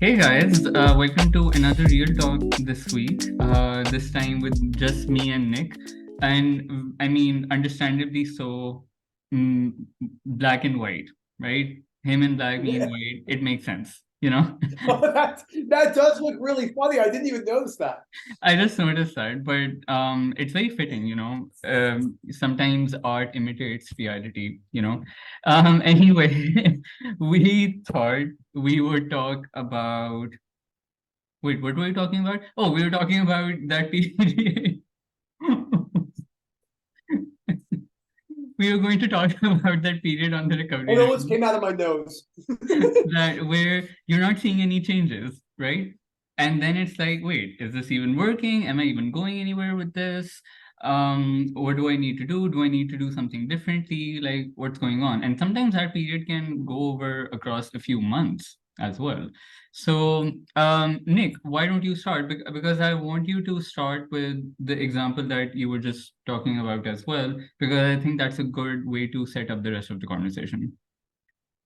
Hey guys, welcome to another Real Talk this week. This time with just me and Nick. And I mean, understandably so, mm, black and white, right? Him in black, me in Yeah, white. It makes sense, you know? that does look really funny. I didn't even notice that. I just noticed that, but it's very fitting, you know. Sometimes art imitates reality, you know. Anyway, we thought we would talk about. Wait, what were we talking about? Oh, we were talking about that period. We were going to talk about that period on the It recovery almost line came out of my nose. that where you're not seeing any changes, right? And then it's like, wait, is this even working? Am I even going anywhere with this? What do I need to do? Do I need to do something differently? Like, what's going on? And sometimes that period can go over across a few months as well. So, Nick, why don't you start? Because I want you to start with the example that you were just talking about as well, because I think that's a good way to set up the rest of the conversation.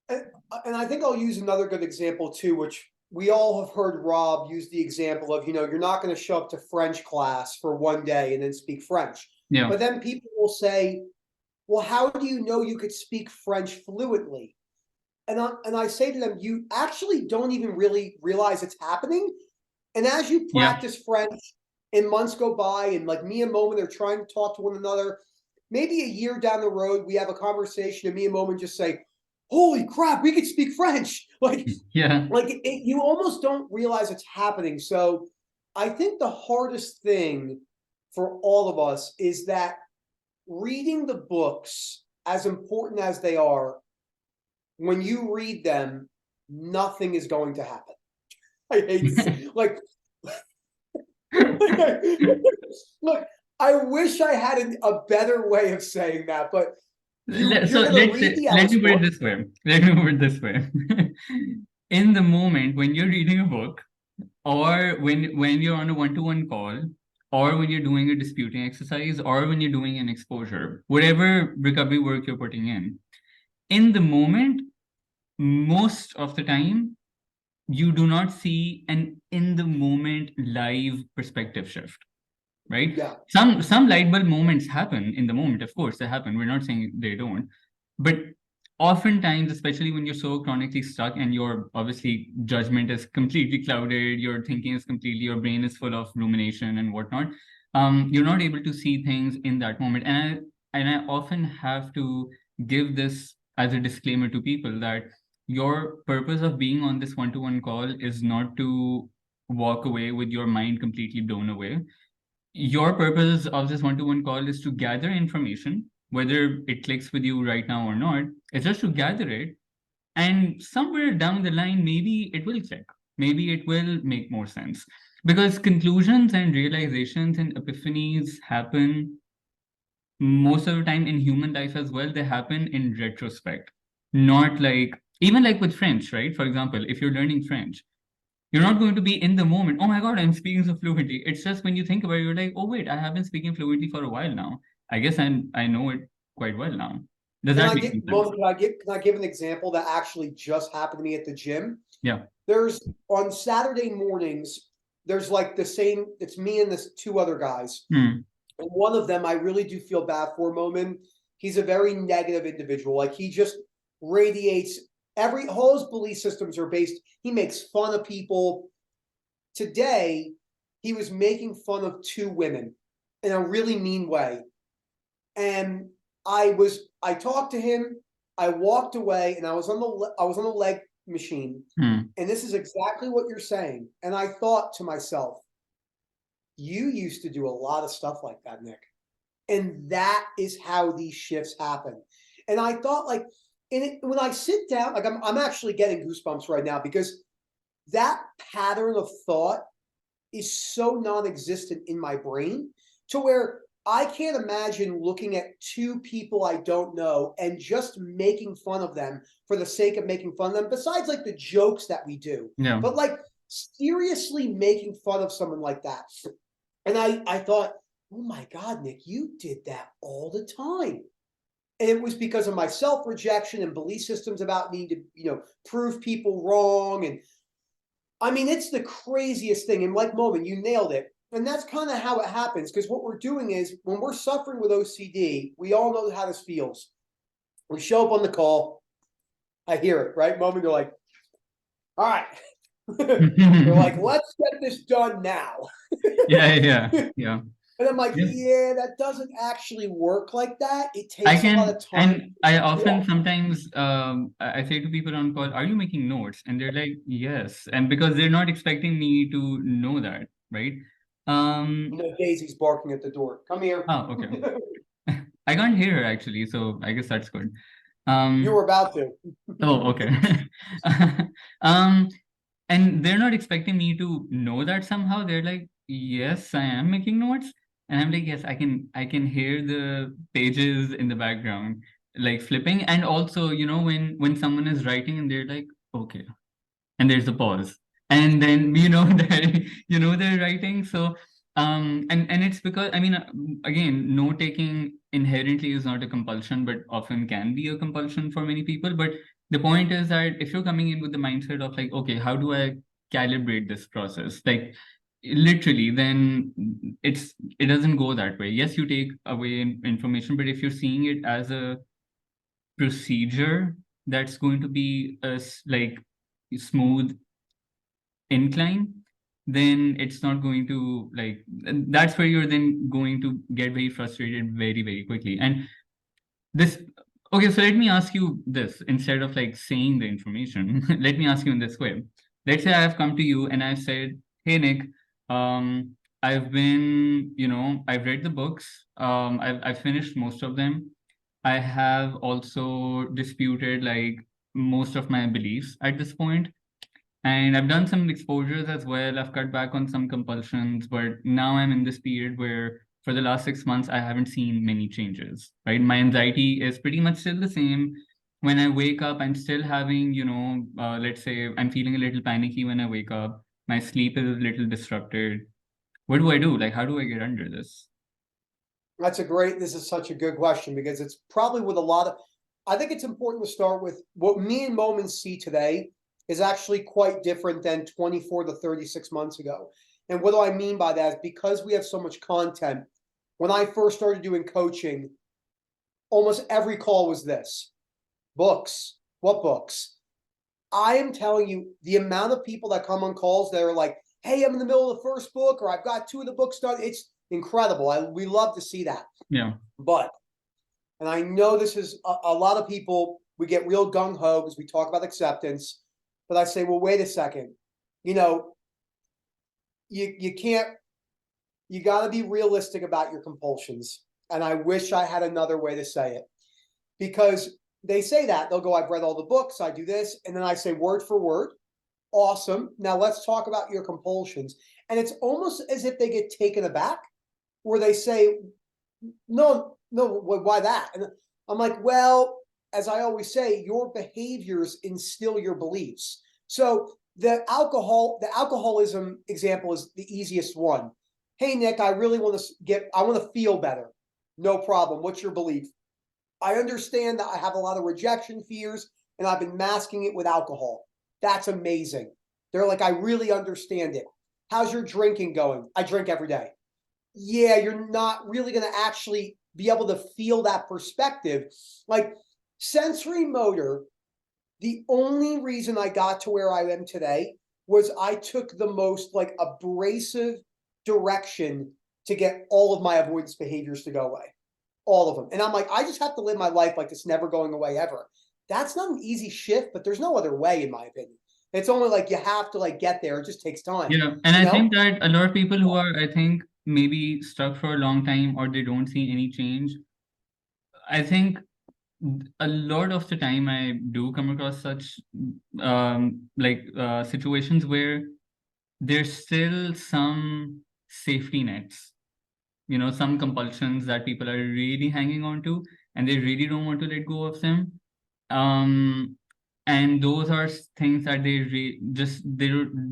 And, and I think I'll use another good example too, which we all have heard Rob use the example of, you're not going to show up to French class for one day and then speak French. Yeah. But then people will say, well, how do you know you could speak French fluently? And I say to them, you actually don't even really realize it's happening. And as you Yeah. practice French and months go by, and like me and Moment are trying to talk to one another, maybe a year down the road, we have a conversation, and me and Moment just say, "Holy crap, we could speak French!" Yeah. You almost don't realize it's happening. So, I think the hardest thing for all of us is that reading the books, as important as they are, when you read them, nothing is going to happen. I hate like look, I wish I had a better way of saying that, but So you're gonna let's read say, the let Alice me put it book. this way. Let me put it this way. In the moment when you're reading a book, or when you're on a one-to-one call, or when you're doing a disputing exercise, or when you're doing an exposure, whatever recovery work you're putting in the moment, most of the time, you do not see an in the moment live perspective shift, right? Yeah, Some light bulb moments happen in the moment, of course they happen, we're not saying they don't, but oftentimes, especially when you're so chronically stuck and your obviously judgment is completely clouded, your thinking is completely, your brain is full of rumination and whatnot, you're not able to see things in that moment. And I often have to give this as a disclaimer to people that your purpose of being on this one-to-one call is not to walk away with your mind completely blown away. Your purpose of this one-to-one call is to gather information, whether it clicks with you right now or not. It's just to gather it, and somewhere down the line, maybe it will click. Maybe it will make more sense. Because conclusions and realizations and epiphanies happen most of the time in human life as well. They happen in retrospect, not like, even like with French, right? For example, if you're learning French, you're not going to be in the moment. Oh my God, I'm speaking so fluently. It's just when you think about it, you're like, oh wait, I have been speaking fluently for a while now. I guess I know it quite well now. Does can that I make get any sense? Moment? Can I give an example that actually just happened to me at the gym? Yeah. There's on Saturday mornings. There's like the same. It's me and this two other guys. Hmm. And one of them, I really do feel bad for. Moment. He's a very negative individual. Like he just radiates all his belief systems are based. He makes fun of people. Today, he was making fun of two women in a really mean way. And I talked to him, I walked away, and I was on the leg machine. Hmm. And this is exactly what you're saying. And I thought to myself, you used to do a lot of stuff like that, Nick. And that is how these shifts happen. And I thought, like, when I sit down, like, I'm actually getting goosebumps right now because that pattern of thought is so non-existent in my brain to where I can't imagine looking at two people I don't know and just making fun of them for the sake of making fun of them, besides like the jokes that we do. Yeah. But like seriously making fun of someone like that. And I thought, oh my God, Nick, you did that all the time. And it was because of my self-rejection and belief systems about needing to, prove people wrong. And I mean, it's the craziest thing. And like Moment, you nailed it. And that's kind of how it happens. Because what we're doing is when we're suffering with OCD, we all know how this feels. We show up on the call. I hear it, right? Moment, you're like, all right. They're like, let's get this done now. Yeah. And I'm like, Yeah. yeah, that doesn't actually work like that. It I takes a lot can, of time. and I often Yeah. sometimes I say to people on call, "Are you making notes?" And they're like, "Yes," and because they're not expecting me to know that, right? You know, Daisy's barking at the door. Come here. Oh, okay. I can't hear her actually, so I guess that's good. You were about to. Oh, okay. Um, and they're not expecting me to know that somehow. They're like, yes, I am making notes. And I'm like, yes, I can hear the pages in the background, like flipping. And also, when someone is writing and they're like, okay, and there's a pause. And then that they're writing. So and it's because I mean again, note taking inherently is not a compulsion, but often can be a compulsion for many people. But the point is that if you're coming in with the mindset of like, okay, how do I calibrate this process? Like literally, then it doesn't go that way. Yes, you take away information, but if you're seeing it as a procedure that's going to be like smooth incline, then it's not going to like that's where you're then going to get very frustrated very, very quickly. And this okay, so let me ask you this instead of like saying the information. Let me ask you in this way. Let's say I have come to you and I've said, hey Nick, I've read the books, I've finished most of them. I have also disputed like most of my beliefs at this point, and I've done some exposures as well. I've cut back on some compulsions, but now I'm in this period where for the last 6 months, I haven't seen many changes, right? My anxiety is pretty much still the same. When I wake up, I'm still having, let's say I'm feeling a little panicky when I wake up. My sleep is a little disrupted. What do I do? Like, how do I get under this? This is such a good question because it's probably with a lot of, I think it's important to start with what me and Moment see today is actually quite different than 24 to 36 months ago. And what do I mean by that is because we have so much content. When I first started doing coaching, almost every call was this: books. What books? I am telling you, the amount of people that come on calls that are like, hey, I'm in the middle of the first book, or I've got 2 of the books done. It's incredible. We love to see that. Yeah. But, and I know this is a lot of people, we get real gung ho because we talk about acceptance. But I say, well, wait a second. You know, you can't, you got to be realistic about your compulsions. And I wish I had another way to say it, because they say that they'll go, I've read all the books, I do this. And then I say word for word, awesome. Now let's talk about your compulsions. And it's almost as if they get taken aback, where they say, no, why that? And I'm like, well, as I always say, your behaviors instill your beliefs. So the alcoholism example is the easiest one. Hey, Nick, I really want I want to feel better. No problem. What's your belief? I understand that I have a lot of rejection fears and I've been masking it with alcohol. That's amazing. They're like, I really understand it. How's your drinking going? I drink every day. Yeah, you're not really going to actually be able to feel that perspective. Like sensory motor, the only reason I got to where I am today was I took the most like abrasive direction to get all of my avoidance behaviors to go away. All of them. And I'm like, I just have to live my life like it's never going away ever. That's not an easy shift, but there's no other way, in my opinion. It's only like you have to like get there. It just takes time. Yeah. And You I know? think that a lot of people who are, I think, maybe stuck for a long time or they don't see any change, I think a lot of the time I do come across such situations where there's still some safety nets, some compulsions that people are really hanging on to and they really don't want to let go of them. Um, and those are things that they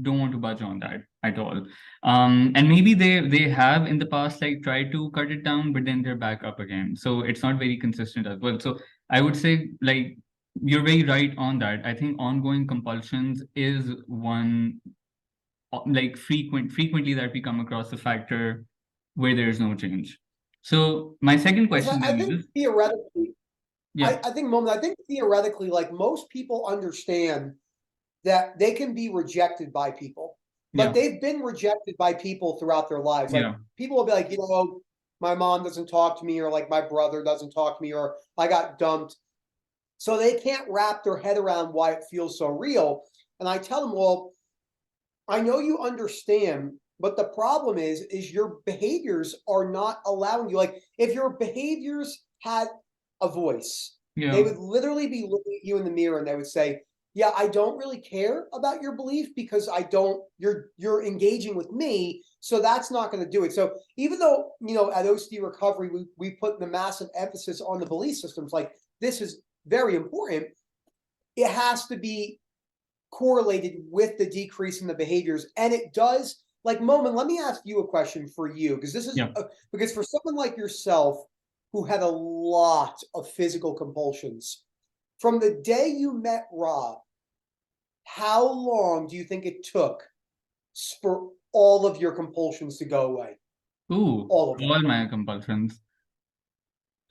don't want to budge on that at all. And maybe they have in the past like tried to cut it down, but then they're back up again. So it's not very consistent as well. So I would say like you're very right on that. I think ongoing compulsions is one like frequently that we come across a factor where there is no change. So my second Because question to I you think is, theoretically, yeah, I think theoretically, like most people understand that they can be rejected by people. Like yeah, they've been rejected by people throughout their lives. Like yeah, people will be like, my mom doesn't talk to me, or like my brother doesn't talk to me, or I got dumped. So they can't wrap their head around why it feels so real. And I tell them, well, I know you understand, but the problem is your behaviors are not allowing you. Like if your behaviors had a voice, they yeah, would literally be looking at you in the mirror and they would say, yeah, I don't really care about your belief because I don't, you're engaging with me. So that's not going to do it. So even though, at OCD recovery, we put the massive emphasis on the belief systems, like this is very important. It has to be correlated with the decrease in the behaviors. And it does, like, Moment, let me ask you a question for you, because this is yeah. because for someone like yourself who had a lot of physical compulsions, from the day you met Rob, how long do you think it took for all of your compulsions to go away? Ooh, All of them. all my compulsions.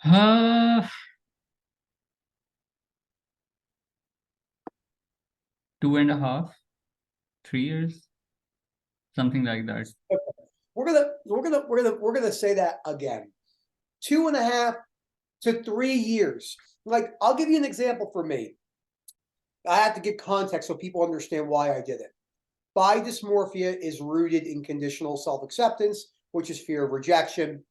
Uh, 2.5, 3 years, something like that. Okay. We're gonna say that again. 2.5 to 3 years. Like, I'll give you an example for me. I have to give context so people understand why I did it. Bi dysmorphia is rooted in conditional self acceptance, which is fear of rejection.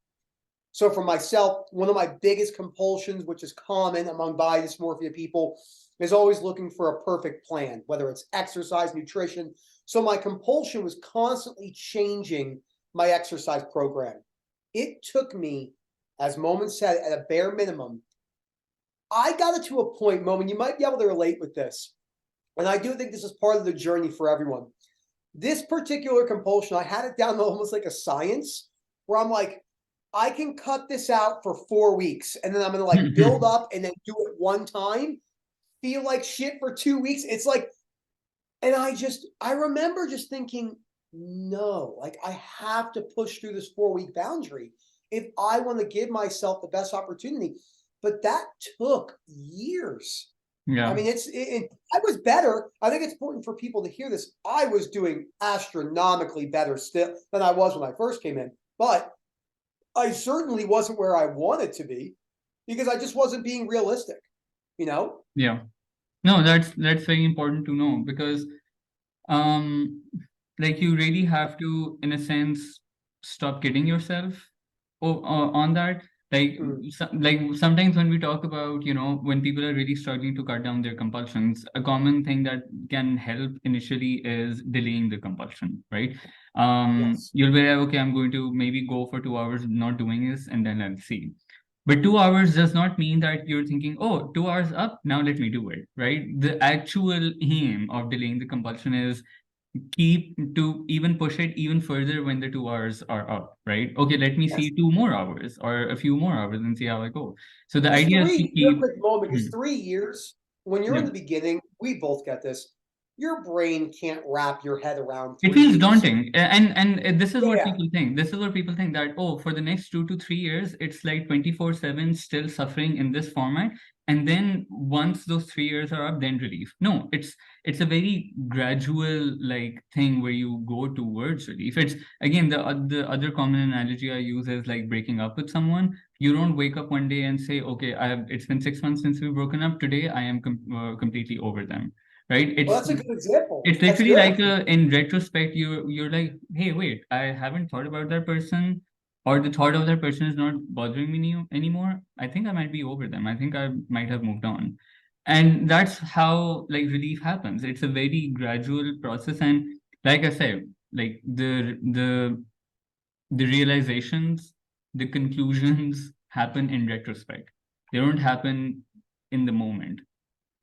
So, for myself, one of my biggest compulsions, which is common among bi dysmorphia people, is always looking for a perfect plan, whether it's exercise, nutrition. So, my compulsion was constantly changing my exercise program. It took me, as Moment said, at a bare minimum, I got it to a point, Moment, you might be able to relate with this. And I do think this is part of the journey for everyone. This particular compulsion, I had it down to almost like a science where I'm like, I can cut this out for 4 weeks and then I'm gonna like build up and then do it one time, feel like shit for 2 weeks. It's like, and I remember just thinking, no, like I have to push through this 4 week boundary if I want to give myself the best opportunity. But that took years. I Yeah, mean, I was better. I think it's important for people to hear this. I was doing astronomically better still than I was when I first came in, but I certainly wasn't where I wanted to be because I just wasn't being realistic, you know? yeah. No, that's very important to know because um like you really have to, in a sense, stop kidding yourself on that. Like, Mm, like sometimes when we talk about, when people are really struggling to cut down their compulsions, a common thing that can help initially is delaying the compulsion, right? yes. You'll be like, okay, I'm going to maybe go for 2 hours not doing this, and then I'll see. But 2 hours does not mean that you're thinking, oh, 2 hours up, now let me do it, right? The actual aim of delaying the compulsion is keep to even push it even further when the 2 hours are up, right? Okay, let me Yes. see 2 more hours or a few more hours and see how I go. So the Because idea is to real keep, quick moment, because hmm, 3 years, when you're in yeah. the beginning, we both get this. Your brain can't wrap your head around It three feels years. daunting. And this is what Yeah. people think. This is what people think that, oh, for the next 2 to 3 years, it's like 24/7 still suffering in this format. And then once those 3 years are up, then relief. No, it's a very gradual like thing where you go towards relief. It's again the other common analogy I use is like breaking up with someone. You don't wake up one day and say, okay, it's been 6 months since we've broken up. Today I am completely over them, right? Well, It's that's a good example. it's That's literally good. like in retrospect, you're like, hey, wait, I haven't thought about that person, or the thought of that person is not bothering me anymore. I think I might be over them. I think I might have moved on. And that's how like relief happens. It's a very gradual process. And like I said, like the realizations, the conclusions happen in retrospect. They don't happen in the moment.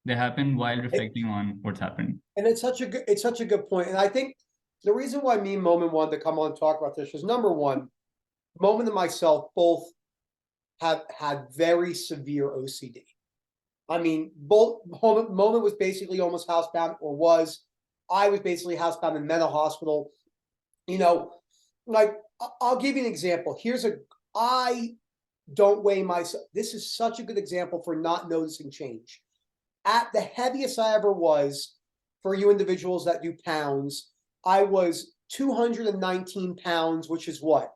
They happen while It, reflecting on what's happened. and it's such a good point. And I think the reason why me and Moment wanted to come on and talk about this is number one, Moment and myself both have had very severe OCD. I mean, both Moment was basically almost housebound, or was. I was basically housebound in mental hospital. You know, like I'll give you an example. I don't weigh myself. This is such a good example for not noticing change. At the heaviest I ever was, for you individuals that do pounds, I was 219 pounds, which is what?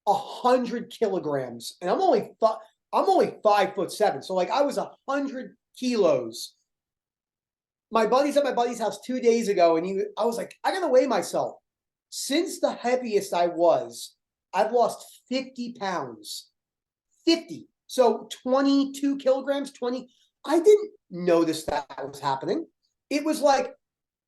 100 kilograms. And I'm only 5'7". So like I was 100 kilos. My buddy's at my buddy's house 2 days ago, and I was like, I gotta weigh myself. Since the heaviest I was, I've lost 50 pounds. 50. So 22 kilograms, 20. I didn't notice that was happening. It was like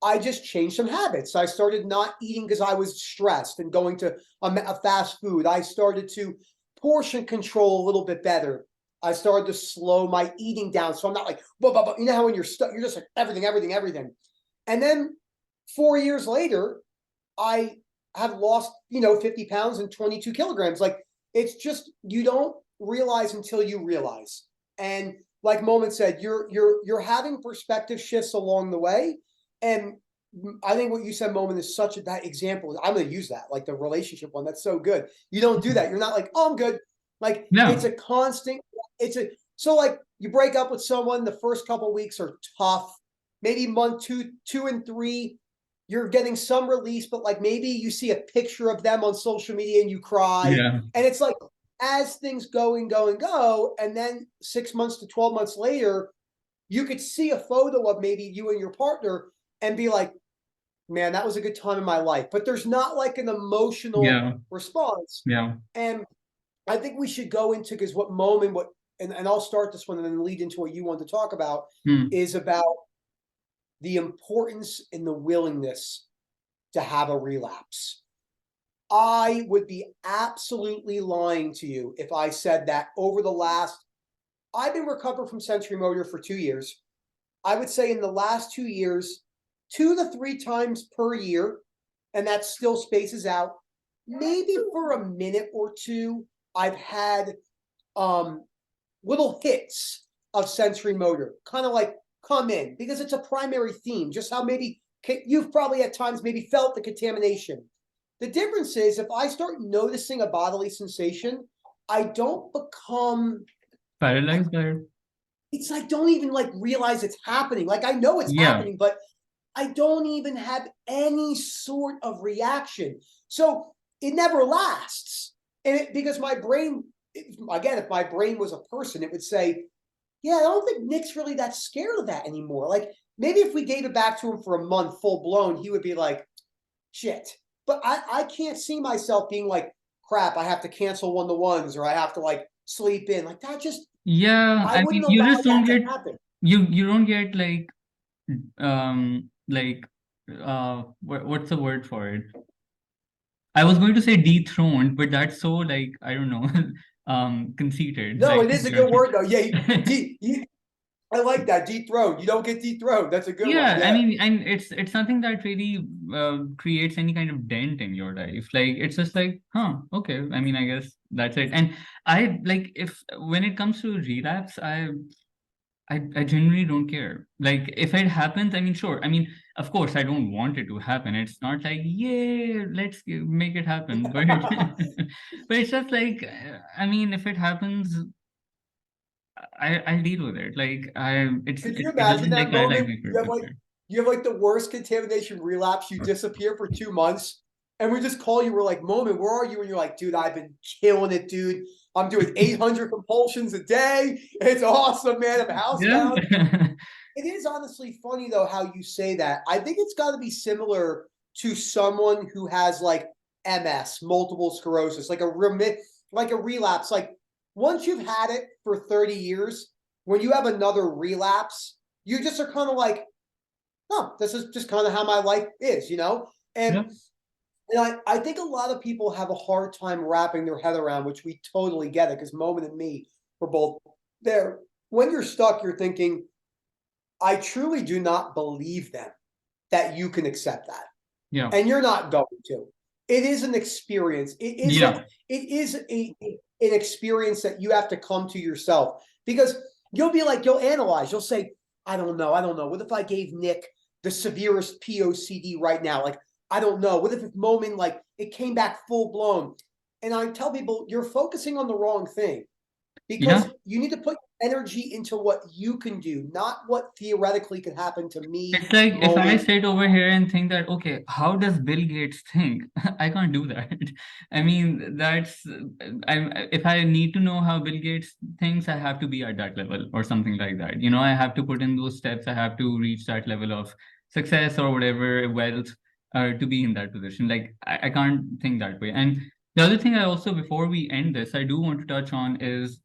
I just changed some habits. I started not eating because I was stressed and going to a fast food. I started to portion control a little bit better. I started to slow my eating down. So I'm not like, blah, blah, blah. You know how when you're stuck, you're just like everything, everything, everything. And then 4 years later, I have lost, 50 pounds and 22 kilograms. Like it's just, you don't realize until you realize. And like Moment said, you're having perspective shifts along the way. And I think what you said, Moment, is such that example. I'm going to use that, like the relationship one. That's so good. You don't do that. You're not like, oh, I'm good. Like it's No. a constant. So like you break up with someone. The first couple of weeks are tough. Maybe month two and three, you're getting some release, but like maybe you see a picture of them on social media and you cry. Yeah. And it's like as things go and go and go, and then 6 months to 12 months later, you could see a photo of maybe you and your partner and be like, man, that was a good time in my life. But there's not like an emotional Yeah. response. Yeah. And I think we should go into, because and I'll start this one and then lead into what you want to talk about, Hmm. is about the importance and the willingness to have a relapse. I would be absolutely lying to you if I said that I've been recovered from sensory motor for 2 years. I would say in the last 2 years, 2 to 3 times per year, and that still spaces out. Maybe for a minute or two, I've had little hits of sensory motor, kind of like come in, because it's a primary theme. Just how maybe you've probably at times maybe felt the contamination. The difference is if I start noticing a bodily sensation, I don't become like, Paralyzed by it. it's like don't even like realize it's happening. Like I know it's Yeah. happening, but I don't even have any sort of reaction. So it never lasts. And because my brain, again, if my brain was a person, it would say, yeah, I don't think Nick's really that scared of that anymore. Like maybe if we gave it back to him for a month full blown, he would be like, shit. But I can't see myself being like, crap, I have to cancel one-to-ones or I have to like sleep in. Like that just, Yeah. I I mean, wouldn't you allow just don't that to get happen. you don't get like what's the word for it? I was going to say dethroned, but that's so like I don't know, conceited. No, Like it is a good word though. Yeah, I like that. Dethroned. You don't get dethroned. That's a good one. yeah, I Yeah. mean, and it's something that really creates any kind of dent in your life. Like it's just like, huh, okay. I mean, I guess that's it. And I like if when it comes to relapse, I genuinely don't care. Like if it happens, I mean, sure. I mean, of course, I don't want it to happen. It's not like, yeah, make it happen. But but it's just like, I mean, if it happens, I'll deal with it. Like Could you it imagine doesn't like that paralyze moment? me for You it have to like start. you have like the worst contamination relapse. You disappear for 2 months, and we just call you. We're like, Moment, where are you? And you're like, dude, I've been killing it, dude. I'm doing 800 compulsions a day. It's awesome, man. I'm Yeah. housebound. It is honestly funny though how you say that. I think it's got to be similar to someone who has like MS, multiple sclerosis, like a relapse. Like once you've had it for 30 years, when you have another relapse, you just are kind of like, oh, this is just kind of how my life is, you know? Yeah. And I think a lot of people have a hard time wrapping their head around, which we totally get it, because Moment and me were both there. When you're stuck, you're thinking, I truly do not believe them that you can accept that. Yeah. And you're not going to. It is an experience. Yeah. It is an experience that you have to come to yourself, because you'll analyze, you'll say, I don't know. What if I gave Nick the severest POCD right now? Like, I don't know. What if a moment like it came back full blown? And I tell people, you're focusing on the wrong thing because Yeah. you need to put energy into what you can do, not what theoretically could happen to me It's like if I moment. sit over here and think that, okay, how does Bill Gates think? I can't do that. I mean, if I need to know how Bill Gates thinks, I have to be at that level or something like that. You know, I have to put in those steps. I have to reach that level of success or whatever, wealth, to be in that position. Like, I can't think that way. And the other thing I also, before we end this, I do want to touch on is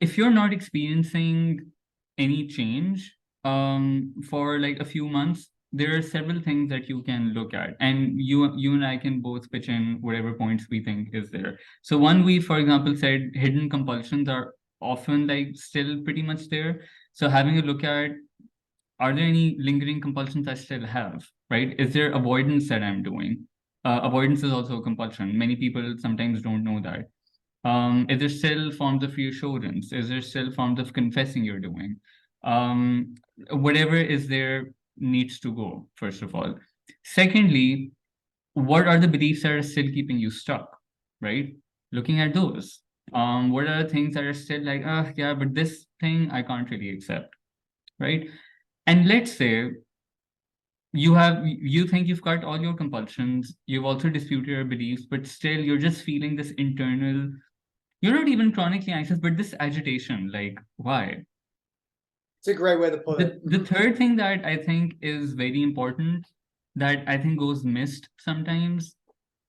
if you're not experiencing any change for like a few months, there are several things that you can look at, and you and I can both pitch in whatever points we think is there. So one, we for example said hidden compulsions are often like still pretty much there. So having a look at, are there any lingering compulsions I still have, right? Is there avoidance that I'm doing? Avoidance is also a compulsion. Many people sometimes don't know that. Is there still forms of reassurance? Is there still forms of confessing you're doing? Whatever is there needs to go, first of all. Secondly, what are the beliefs that are still keeping you stuck, right? Looking at those. What are the things that are still like, yeah, but this thing I can't really accept, right? And let's say you think you've got all your compulsions, you've also disputed your beliefs, but still you're just feeling this internal, you're not even chronically anxious, but this agitation, like, why? It's a great way to put it. The third thing that I think is very important, that I think goes missed sometimes,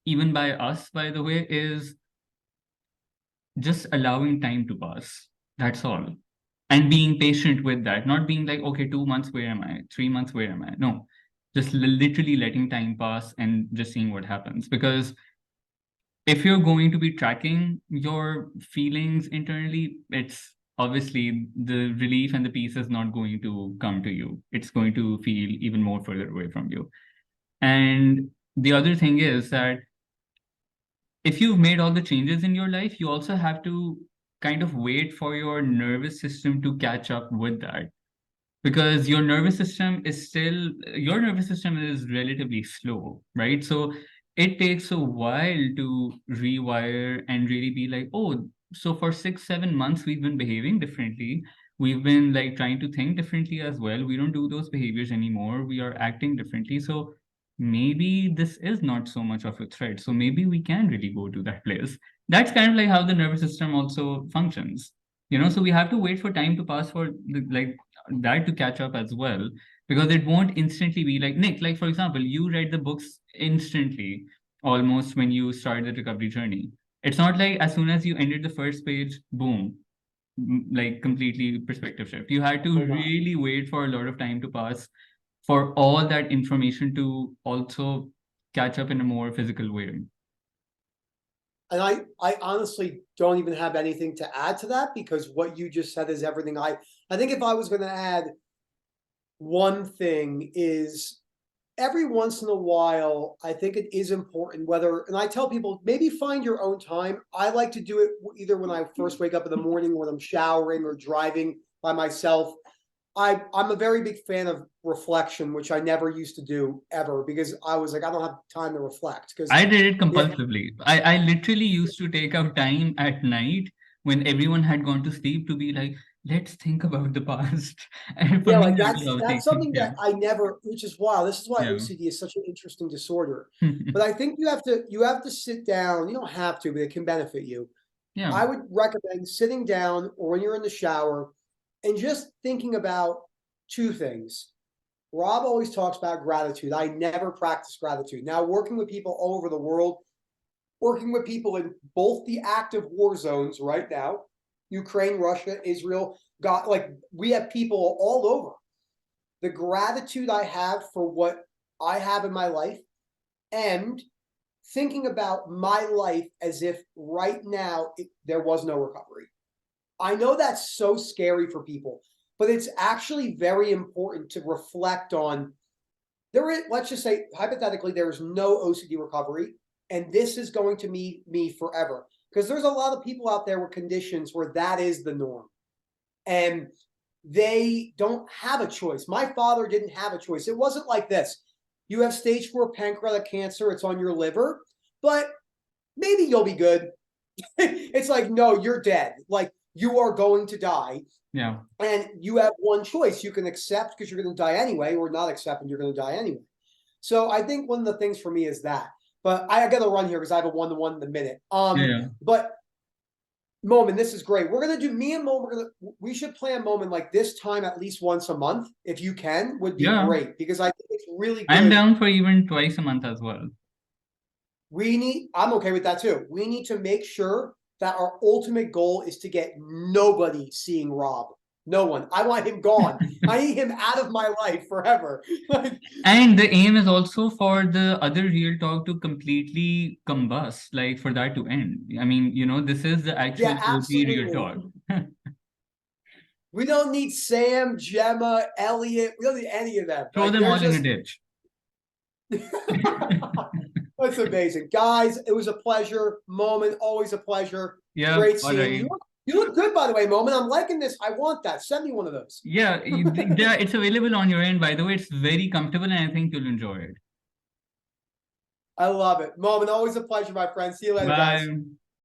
even by us, by the way, is just allowing time to pass. That's all. And being patient with that, not being like, okay, 2 months, where am I? 3 months, where am I? No, just literally letting time pass and just seeing what happens. Because if you're going to be tracking your feelings internally, it's obviously the relief and the peace is not going to come to you. It's going to feel even more further away from you. And the other thing is that if you've made all the changes in your life, you also have to kind of wait for your nervous system to catch up with that, because your nervous system is relatively slow, right? So it takes a while to rewire and really be like, oh, so for 6 7 months we've been behaving differently, we've been like trying to think differently as well, we don't do those behaviors anymore, we are acting differently. So maybe this is not so much of a threat, so maybe we can really go to that place. That's kind of like how the nervous system also functions, you know. So we have to wait for time to pass for like that to catch up as well, because it won't instantly be like, Nick, like for example, you read the books instantly almost when you started the recovery journey. It's not like as soon as you ended the first page, boom, like completely perspective shift. You had to Definitely not. really wait for a lot of time to pass for all that information to also catch up in a more physical way. And I honestly don't even have anything to add to that because what you just said is everything. I think if I was going to add one thing is every once in a while, I think it is important whether, and I tell people maybe find your own time. I like to do it either when I first wake up in the morning, when I'm showering or driving by myself. I'm a very big fan of reflection, which I never used to do ever because I was like, I don't have time to reflect because I did it yeah, compulsively. I literally used to take out time at night when everyone had gone to sleep to be like, let's think about the past. And for yeah, me, like that was that's obviously, something yeah. that I never, which is wild. This is why Yeah. OCD is such an interesting disorder. But I think you have to sit down. You don't have to, but it can benefit you. Yeah. I would recommend sitting down or when you're in the shower and just thinking about two things. Rob always talks about gratitude. I never practice gratitude. Now, working with people all over the world, working with people in both the active war zones right now, Ukraine, Russia, Israel, God, like we have people all over. The gratitude I have for what I have in my life and thinking about my life as if right now there was no recovery. I know that's so scary for people, but it's actually very important to reflect on. There is, let's just say, hypothetically, there is no OCD recovery, and this is going to be me forever. Because there's a lot of people out there with conditions where that is the norm, and they don't have a choice. My father didn't have a choice. It wasn't like this. You have stage 4 pancreatic cancer. It's on your liver, but maybe you'll be good. It's like, no, you're dead. Like, you are going to die. Yeah. And you have one choice. You can accept because you're going to die anyway, or not accept and you're going to die anyway. So I think one of the things for me is that. But I got to run here because I have a 1-to-1 in a minute. Yeah. But Moment, this is great. We're gonna do me and Mo. We should plan Moment like this time at least once a month, if you can, would be Yeah. great because I think it's really good. I'm down for even twice a month as well. I'm okay with that too. We need to make sure that our ultimate goal is to get nobody seeing Rob. No one. I want him gone. I need him out of my life forever. And the aim is also for the other real talk to completely combust, like for that to end. I mean, this is the actual Yeah, OG real absolutely. talk. We don't need Sam, Gemma, Elliot. We don't need any of them. Throw Like, them they're all in a just ditch. That's amazing. Guys, it was a pleasure. Moment, always a pleasure. Yeah, Great all seeing right. you. You look good, by the way, Moment. I'm liking this. I want that. Send me one of those. Yeah, it's available on your end, by the way. It's very comfortable and I think you'll enjoy it. I love it. Moment, always a pleasure, my friend. See you later, guys. Bye.